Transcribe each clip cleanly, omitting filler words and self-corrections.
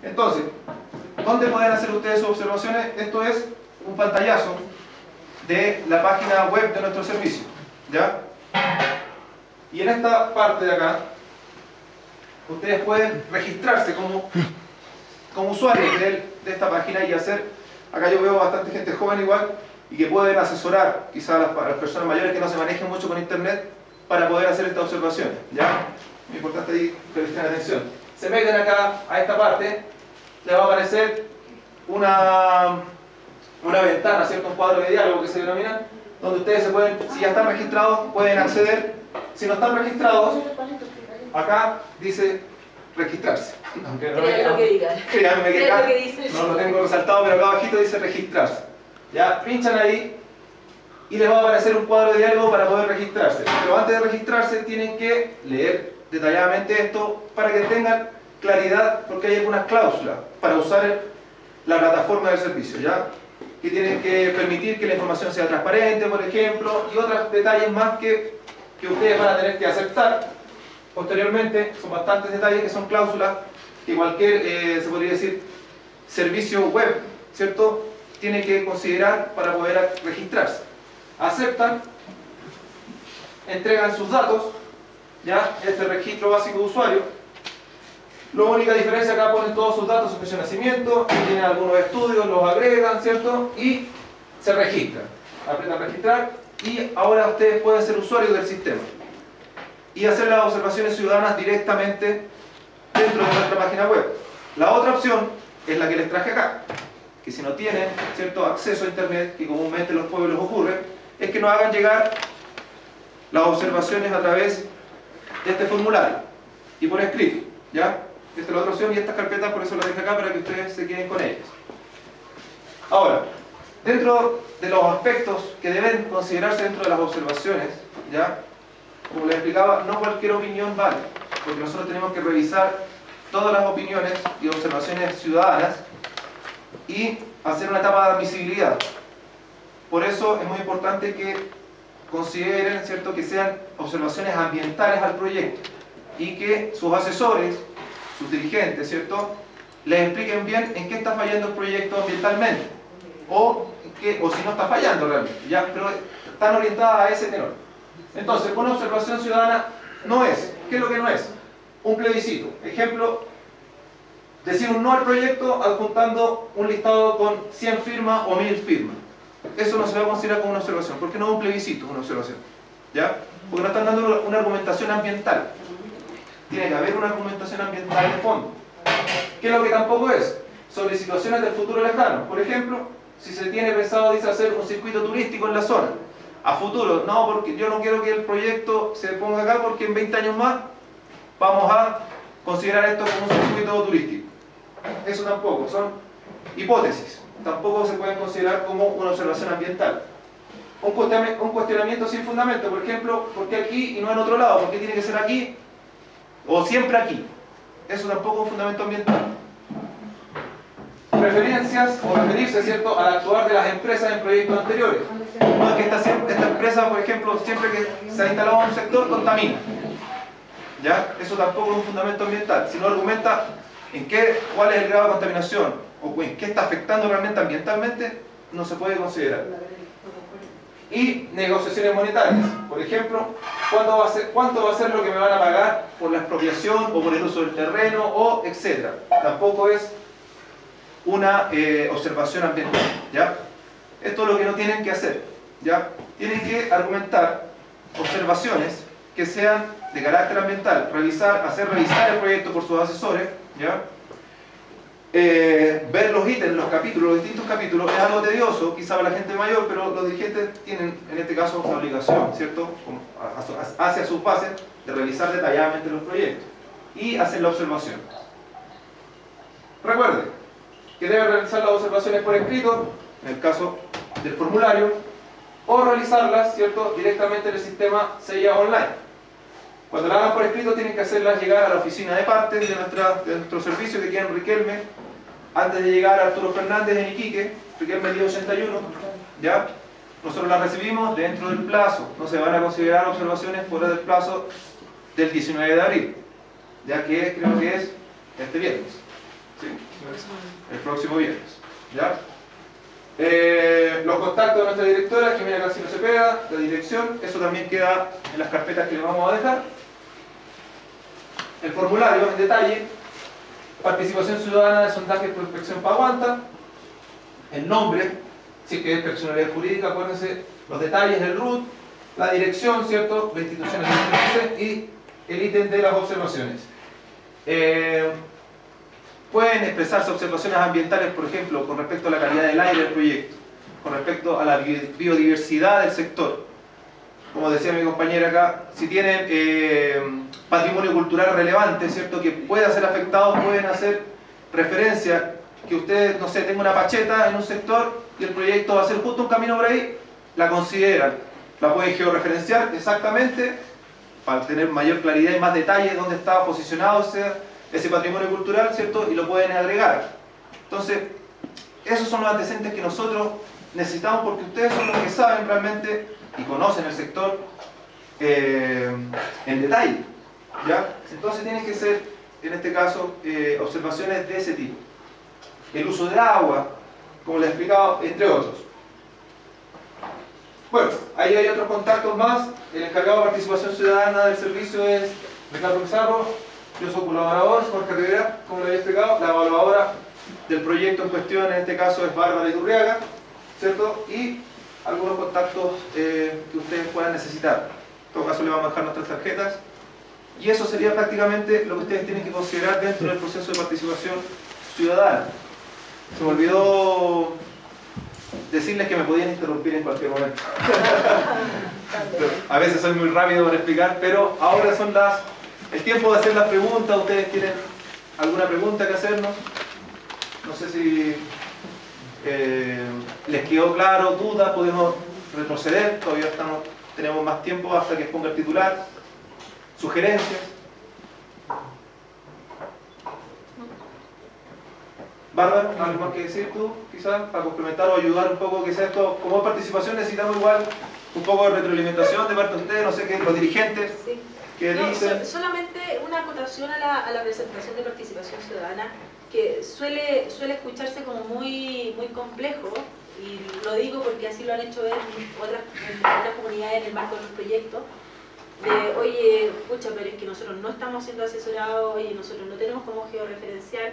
Entonces, ¿dónde pueden hacer ustedes sus observaciones? Esto es un pantallazo de la página web de nuestro servicio, ¿ya? Y en esta parte de acá, ustedes pueden registrarse como usuarios de esta página y hacer, acá yo veo bastante gente joven igual, y que pueden asesorar quizás a las personas mayores que no se manejen mucho con internet para poder hacer estas observaciones, ¿ya? Muy importante ahí que presten atención. Se meten acá a esta parte, les va a aparecer una ventana, ¿cierto? Un cuadro de diálogo que se denomina, donde ustedes se pueden, si ya están registrados, pueden acceder. Si no están registrados, acá dice registrarse. Aunque no Créanme lo que digan. Créanme que acá Lo que dice. no lo tengo resaltado, pero acá abajito dice registrarse. Ya, pinchan ahí y les va a aparecer un cuadro de diálogo para poder registrarse. Pero antes de registrarse tienen que leer detalladamente esto para que tengan claridad, porque hay algunas cláusulas para usar la plataforma del servicio, ¿ya? Que tienen que permitir que la información sea transparente, por ejemplo, y otros detalles más que ustedes van a tener que aceptar posteriormente. Son bastantes detalles que son cláusulas que cualquier, se podría decir, servicio web, ¿cierto?, tiene que considerar para poder registrarse. Aceptan, entregan sus datos, ¿ya? Este registro básico de usuario. La única diferencia, acá ponen todos sus datos, su fecha de nacimiento, tienen algunos estudios, los agregan, ¿cierto? Y se registran. Apretan registrar y ahora ustedes pueden ser usuarios del sistema y hacer las observaciones ciudadanas directamente dentro de nuestra página web. La otra opción es la que les traje acá, que si no tienen, ¿cierto?, acceso a internet, que comúnmente en los pueblos ocurre, es que nos hagan llegar las observaciones a través de este formulario y por escrito, ¿ya? Esta es la otra opción y estas carpetas por eso las dejé acá para que ustedes se queden con ellas. Ahora, dentro de los aspectos que deben considerarse dentro de las observaciones, ¿ya?, como les explicaba, no cualquier opinión vale, porque nosotros tenemos que revisar todas las opiniones y observaciones ciudadanas y hacer una etapa de admisibilidad. Por eso es muy importante que consideren, ¿cierto?, que sean observaciones ambientales al proyecto y que sus asesores, sus dirigentes, ¿cierto?, les expliquen bien en qué está fallando el proyecto ambientalmente o si no está fallando realmente, ¿ya? Pero están orientadas a ese tenor. Entonces, una observación ciudadana no es, ¿qué es lo que no es? Un plebiscito. Ejemplo, decir un no al proyecto adjuntando un listado con 100 firmas o 1000 firmas. Eso no se va a considerar como una observación, porque no es un plebiscito, es una observación, ¿ya? Porque no están dando una argumentación ambiental. Tiene que haber una argumentación ambiental de fondo. ¿Qué es lo que tampoco es? Sobre situaciones del futuro lejano. Por ejemplo, si se tiene pensado, dice, hacer un circuito turístico en la zona. A futuro, no, porque yo no quiero que el proyecto se ponga acá porque en 20 años más vamos a considerar esto como un circuito turístico. Eso tampoco, son hipótesis. Tampoco se pueden considerar como una observación ambiental. Un cuestionamiento sin fundamento, por ejemplo, ¿por qué aquí y no en otro lado? ¿Por qué tiene que ser aquí o siempre aquí? Eso tampoco es un fundamento ambiental. Referencias o referirse, ¿cierto?, al actuar de las empresas en proyectos anteriores. No es que esta empresa, por ejemplo, siempre que se ha instalado en un sector, contamina. ¿Ya? Eso tampoco es un fundamento ambiental. Si no argumenta cuál es el grado de contaminación o en qué está afectando realmente ambientalmente, no se puede considerar. Y negociaciones monetarias. Por ejemplo, ¿cuánto va a ser lo que me van a pagar por la expropiación o por el uso del terreno o etcétera? Tampoco es una observación ambiental, ¿ya? Esto es lo que no tienen que hacer, ¿ya? Tienen que argumentar observaciones que sean de carácter ambiental, hacer revisar el proyecto por sus asesores, ¿ya? Ver los ítems, los capítulos, los distintos capítulos, es algo tedioso, quizá para la gente mayor, pero los dirigentes tienen en este caso la obligación, ¿cierto?, hacia sus bases, de revisar detalladamente los proyectos y hacer la observación. Recuerden que deben realizar las observaciones por escrito, en el caso del formulario, o realizarlas, ¿cierto?, directamente en el sistema SEIA Online. Cuando la hagan por escrito tienen que hacerlas llegar a la oficina de partes de nuestro servicio que queda en Riquelme, antes de llegar a Arturo Fernández en Iquique, Riquelme 1081, ¿ya? Nosotros las recibimos dentro del plazo, no se van a considerar observaciones fuera del plazo del 19 de abril, ya que creo que es este viernes. ¿sí? El próximo viernes. ¿Ya? Los contactos de nuestra directora, Jimena Cancino Cepeda, la dirección, eso también queda en las carpetas que le vamos a dejar. El formulario en detalle, participación ciudadana de sondaje por inspección Paguanta, el nombre, si es que es personalidad jurídica, acuérdense, los detalles del RUT, la dirección, ¿cierto? La institución en la que pertenece y el ítem de las observaciones. Pueden expresarse observaciones ambientales, por ejemplo, con respecto a la calidad del aire del proyecto, con respecto a la biodiversidad del sector. Como decía mi compañera acá, si tienen patrimonio cultural relevante, ¿cierto?, que pueda ser afectado, pueden hacer referencia que ustedes, no sé, tengan una pacheta en un sector y el proyecto va a ser justo un camino por ahí, la consideran, la pueden georreferenciar exactamente para tener mayor claridad y más detalle de dónde está posicionado ese patrimonio cultural, ¿cierto?, y lo pueden agregar. Entonces, esos son los antecedentes que nosotros necesitamos porque ustedes son los que saben realmente y conocen el sector en detalle, ¿ya? Entonces tienen que ser, en este caso, observaciones de ese tipo. El uso de agua, como les he explicado, entre otros. Bueno, ahí hay otros contactos más. El encargado de participación ciudadana del servicio es Ricardo Pizarro. Yo soy colaborador, Jorge Rivera, como les había explicado. La evaluadora del proyecto en cuestión, en este caso, es Bárbara Iturriaga, ¿cierto? Y algunos contactos que ustedes puedan necesitar. En todo caso, le vamos a dejar nuestras tarjetas. Y eso sería prácticamente lo que ustedes tienen que considerar dentro del proceso de participación ciudadana. Se me olvidó decirles que me podían interrumpir en cualquier momento. A veces soy muy rápido para explicar, pero ahora son el tiempo de hacer las preguntas. ¿Ustedes tienen alguna pregunta que hacernos? No sé si les quedó claro, duda, podemos retroceder, todavía tenemos más tiempo hasta que ponga el titular. ¿Sugerencias? Bárbara, ¿algo más que decir tú, quizás, para complementar o ayudar un poco? Quizás esto, como participación necesitamos igual un poco de retroalimentación de parte de ustedes, no sé qué, los dirigentes, sí. ¿qué dicen? Solamente una acotación a la presentación de participación ciudadana, que suele escucharse como muy complejo, y lo digo porque así lo han hecho ver en otras comunidades en el marco de los proyectos, de, oye, escucha, pero es que nosotros no estamos siendo asesorados, oye, nosotros no tenemos cómo georreferenciar.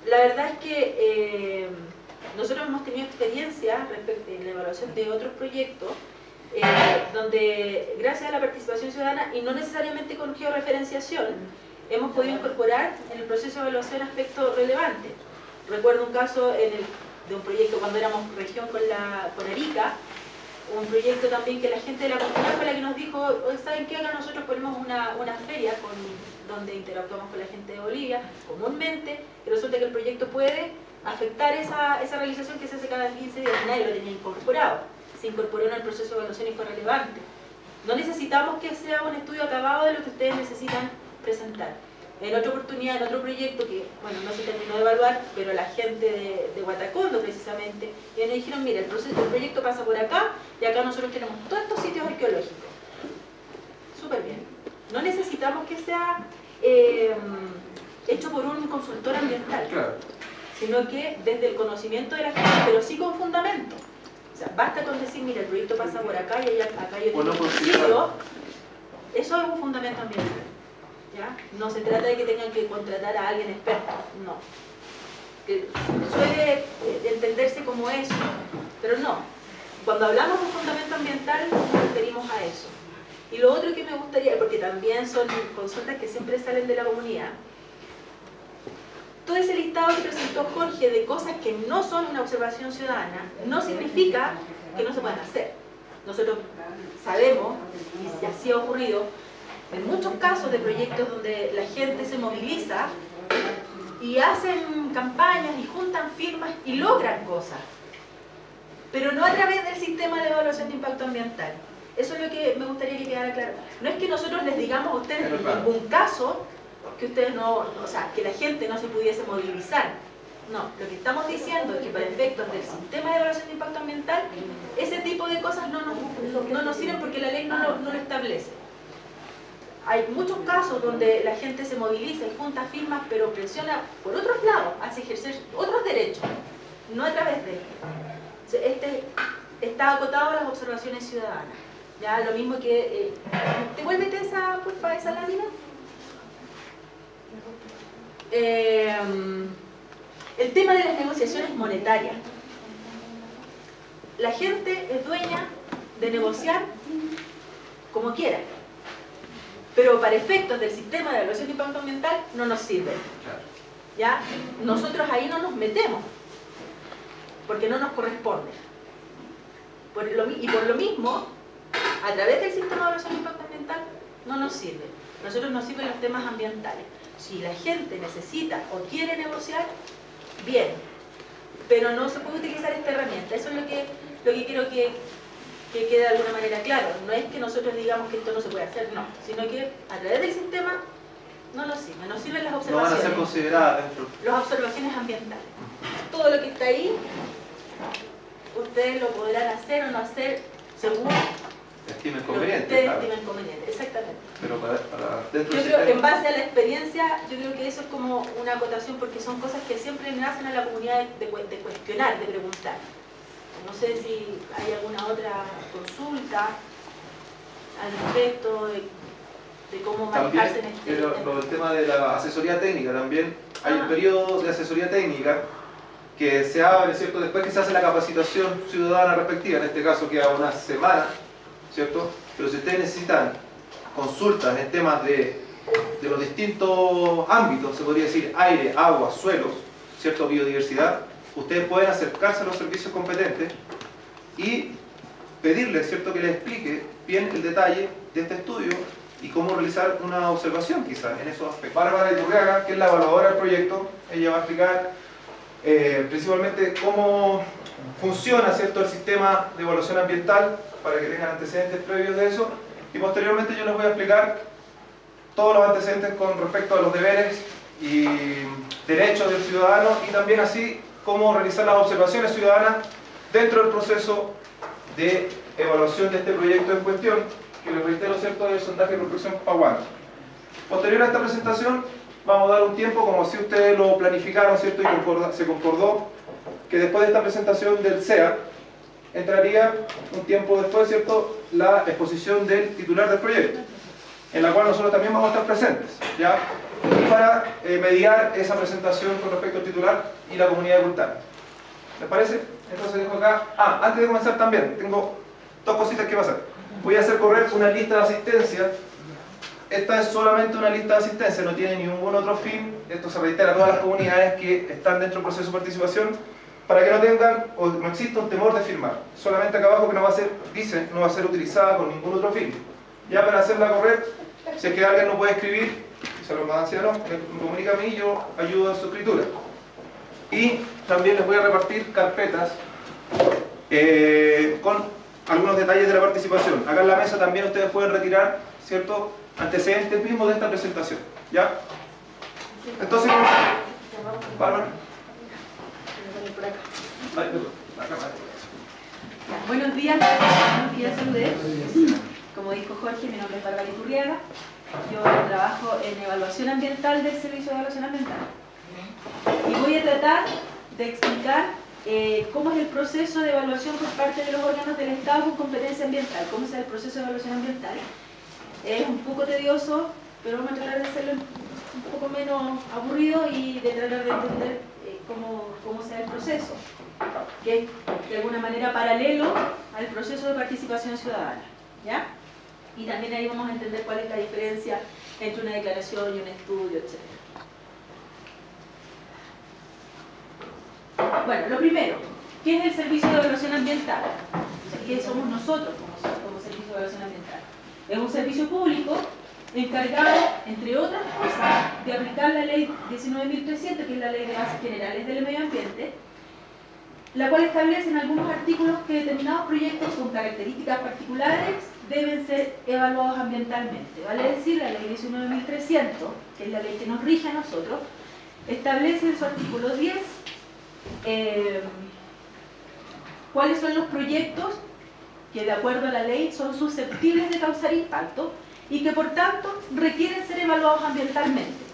La verdad es que nosotros hemos tenido experiencia en la evaluación de otros proyectos donde gracias a la participación ciudadana y no necesariamente con georreferenciación hemos podido incorporar en el proceso de evaluación aspectos relevantes. Recuerdo un caso de un proyecto cuando éramos región con Arica, un proyecto también que la gente de la comunidad fue la que nos dijo, ¿saben qué? Acá nosotros ponemos una feria donde interactuamos con la gente de Bolivia comúnmente, y resulta que el proyecto puede afectar esa realización que se hace cada 15 días. Nadie lo tenía incorporado, se incorporó en el proceso de evaluación y fue relevante. No necesitamos que sea un estudio acabado de lo que ustedes necesitan presentar. En otra oportunidad, en otro proyecto que, bueno, no se terminó de evaluar, pero la gente de Guatacondo precisamente, y nos dijeron, mira, el proyecto pasa por acá y acá nosotros tenemos todos estos sitios arqueológicos. Súper bien. No necesitamos que sea hecho por un consultor ambiental, Claro, sino que desde el conocimiento de la gente, pero sí con fundamento. O sea, basta con decir, mira, el proyecto pasa por acá y acá yo tengo un sitio. Eso es un fundamento ambiental. ¿Ya? No se trata de que tengan que contratar a alguien experto, no. Que suele entenderse como eso, pero no. Cuando hablamos de un fundamento ambiental nos referimos a eso. Y lo otro que me gustaría, porque también son consultas que siempre salen de la comunidad, todo ese listado que presentó Jorge de cosas que no son una observación ciudadana no significa que no se puedan hacer. Nosotros sabemos, y así ha ocurrido, en muchos casos de proyectos donde la gente se moviliza y hacen campañas y juntan firmas y logran cosas, pero no a través del sistema de evaluación de impacto ambiental. Eso es lo que me gustaría que quedara claro. No es que nosotros les digamos a ustedes en ningún caso que ustedes no, o sea, que la gente no se pudiese movilizar. No, lo que estamos diciendo es que para efectos del sistema de evaluación de impacto ambiental, ese tipo de cosas no nos sirven porque la ley no lo establece. hay muchos casos donde la gente se moviliza y junta firmas, pero presiona por otros lados, hace ejercer otros derechos, no a través de este. Está acotado a las observaciones ciudadanas. Ya, lo mismo que... devuélvete esa, porfa, esa lámina. El tema de las negociaciones monetarias. La gente es dueña de negociar como quiera, pero para efectos del sistema de evaluación de impacto ambiental no nos sirve. ¿Ya? Nosotros ahí no nos metemos, porque no nos corresponde. Y por lo mismo, a través del sistema de evaluación de impacto ambiental no nos sirve. Nosotros nos sirven los temas ambientales. Si la gente necesita o quiere negociar, bien, pero no se puede utilizar esta herramienta. Eso es lo que quiero que quede de alguna manera claro. No es que nosotros digamos que esto no se puede hacer, no, sino que a través del sistema no nos sirve. Nos sirven las observaciones. No van a ser consideradas dentro. Las observaciones ambientales. Todo lo que está ahí, ustedes lo podrán hacer o no hacer según estimen lo que conveniente. ustedes Claro. estimen conveniente, exactamente. Pero para dentro Yo del creo, sistema, en base a la experiencia, yo creo que eso es como una acotación, porque son cosas que siempre nacen a la comunidad de cuestionar, de preguntar. No sé si hay alguna otra consulta al respecto de cómo manejarse en este pero tema. el tema de la asesoría técnica también, hay un periodo de asesoría técnica que se abre, ¿cierto? Después que se hace la capacitación ciudadana respectiva, en este caso queda una semana, ¿cierto? Pero si ustedes necesitan consultas en temas de los distintos ámbitos, se podría decir aire, agua, suelos, ¿cierto? Biodiversidad, ustedes pueden acercarse a los servicios competentes y pedirles, ¿cierto?, que les explique bien el detalle de este estudio y cómo realizar una observación quizás en esos aspectos. Bárbara Iturriaga, que es la evaluadora del proyecto, ella va a explicar principalmente cómo funciona, ¿cierto?, el sistema de evaluación ambiental, para que tengan antecedentes previos de eso, y posteriormente yo les voy a explicar todos los antecedentes con respecto a los deberes y derechos del ciudadano, y también así cómo realizar las observaciones ciudadanas dentro del proceso de evaluación de este proyecto en cuestión, que les reitero, ¿cierto?, del sondaje de prospección Paguano. Posterior a esta presentación vamos a dar un tiempo, como si ustedes lo planificaron, ¿cierto?, y se concordó que después de esta presentación del CEA entraría un tiempo después, ¿cierto?, la exposición del titular del proyecto, en la cual nosotros también vamos a estar presentes, ¿ya? Y para mediar esa presentación con respecto al titular y la comunidad de Cultana. ¿Les parece? Entonces dejo acá. Antes de comenzar también, tengo dos cositas que pasar. Voy a hacer correr una lista de asistencia. Esta es solamente una lista de asistencia, no tiene ningún otro fin. Esto se reitera a todas las comunidades que están dentro del proceso de participación, para que no tengan o no exista un temor de firmar. Solamente acá abajo que no va a ser, dice, no va a ser utilizada con ningún otro fin. Ya para hacerla correr, si es que alguien no puede escribir, se lo mandan ancianos, me comunica a mí y yo ayudo en su escritura. Y también les voy a repartir carpetas con algunos detalles de la participación. Acá en la mesa también ustedes pueden retirar, ¿cierto?, antecedentes mismos de esta presentación. ¿Ya? Entonces, Bárbara. Buenos días, saludé. Como dijo Jorge, mi nombre es Bárbara Iturriaga. Yo trabajo en evaluación ambiental del Servicio de Evaluación Ambiental. Y voy a tratar de explicar cómo es el proceso de evaluación por parte de los órganos del Estado con competencia ambiental, cómo es el proceso de evaluación ambiental. Es un poco tedioso, pero vamos a tratar de hacerlo un poco menos aburrido y de tratar de entender cómo se da el proceso, que es de alguna manera paralelo al proceso de participación ciudadana, ¿ya? Y también ahí vamos a entender cuál es la diferencia entre una declaración y un estudio, etc. Bueno, lo primero, ¿qué es el Servicio de Evaluación Ambiental? O sea, ¿qué somos nosotros como Servicio de Evaluación Ambiental? Es un servicio público encargado, entre otras cosas, de aplicar la ley 19.300, que es la ley de bases generales del medio ambiente, la cual establece en algunos artículos que determinados proyectos con características particulares deben ser evaluados ambientalmente. Vale decir, la ley 19.300, que es la ley que nos rige a nosotros, establece en su artículo 10 cuáles son los proyectos que, de acuerdo a la ley, son susceptibles de causar impacto y que por tanto requieren ser evaluados ambientalmente.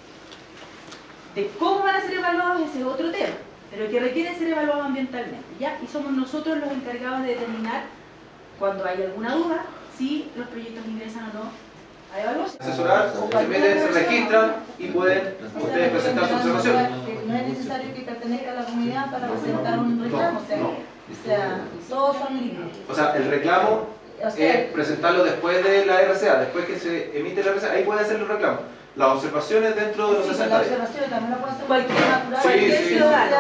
De cómo van a ser evaluados ese es otro tema, pero que requieren ser evaluados ambientalmente, ¿ya? Y somos nosotros los encargados de determinar, cuando hay alguna duda, si los proyectos ingresan o no a evaluación. Asesorar, se registran y pueden ustedes presentar su observación. No es necesario que pertenezca a la comunidad para presentar un reclamo, o sea, todos son libres. O sea, el reclamo es presentarlo después de la RCA, después que se emite la RCA, ahí puede hacer el reclamo. Las observaciones dentro de los 60 días. Las observaciones también lo puede hacer cualquier ciudadano.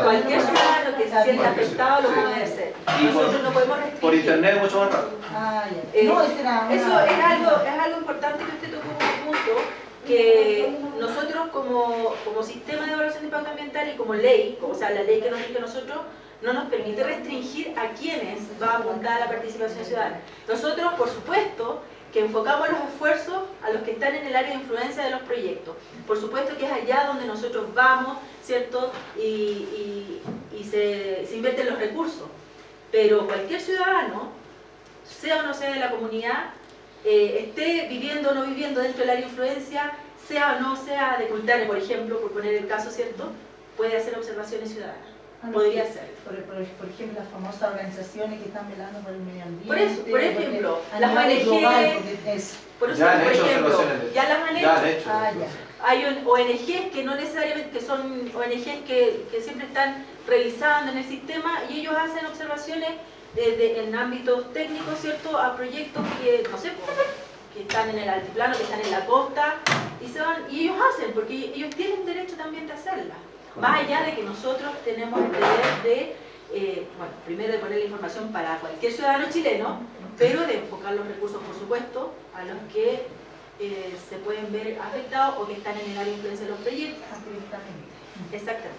Cualquier Sí. ciudadano que se sienta afectado lo puede hacer. Nosotros no podemos restringir. Por internet es mucho más rápido. No, eso es algo importante que usted tocó un punto, que nosotros como sistema de evaluación de impacto ambiental y como ley, o sea, la ley que nos rige a nosotros, no nos permite restringir a quienes va apuntada la participación ciudadana. Nosotros, por supuesto, que enfocamos los esfuerzos a los que están en el área de influencia de los proyectos. Por supuesto que es allá donde nosotros vamos, ¿cierto? Y se invierten los recursos. Pero cualquier ciudadano, sea o no sea de la comunidad, esté viviendo o no viviendo dentro del área de influencia, sea o no sea de Cultare, por ejemplo, por poner el caso, ¿cierto? Puede hacer observaciones ciudadanas. Podría ser. Por ejemplo, las famosas organizaciones que están velando por el medio ambiente. Por eso, por ejemplo, las ONG, hay ONGs que no necesariamente, que son ONGs que siempre están revisando en el sistema y ellos hacen observaciones en ámbitos técnicos, ¿cierto? A proyectos que, no sé, que están en el altiplano, que están en la costa y se van, y ellos hacen, porque ellos tienen derecho también de hacerla. Más allá de que nosotros tenemos el deber de, bueno, primero de poner la información para cualquier ciudadano chileno, pero de enfocar los recursos, por supuesto, a los que se pueden ver afectados o que están en el área de influencia de los proyectos. Exactamente.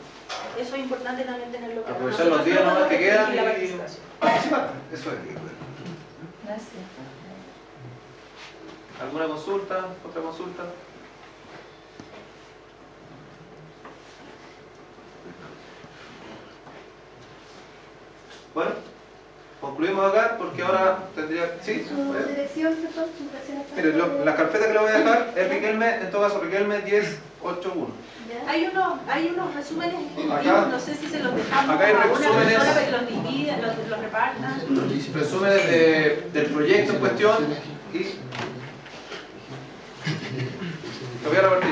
Eso es importante también tenerlo claro. Aprovechar los días nomás que quedan y participar. Eso es. Gracias. ¿Alguna consulta? ¿Otra consulta? Bueno, concluimos acá porque ahora tendría... ¿Sí? Mire, la carpeta que le voy a dejar es Riquelme, en todo caso Riquelme 1081. Hay unos resúmenes, acá, no sé si se los dejamos acá hay a una resúmenes, persona para que los divida, los repartan. Resúmenes del proyecto en cuestión y lo voy a repartir.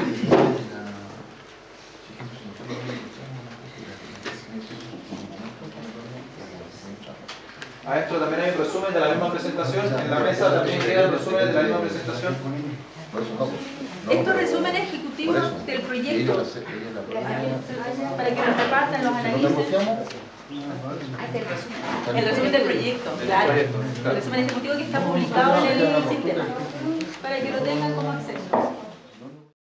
Adentro también hay un resumen de la misma presentación, en la mesa también quedan resúmenes de la misma presentación. Estos resúmenes ejecutivos del proyecto, para que los repartan, los analicen. El resumen del proyecto, claro. El resumen ejecutivo que está publicado en el sistema.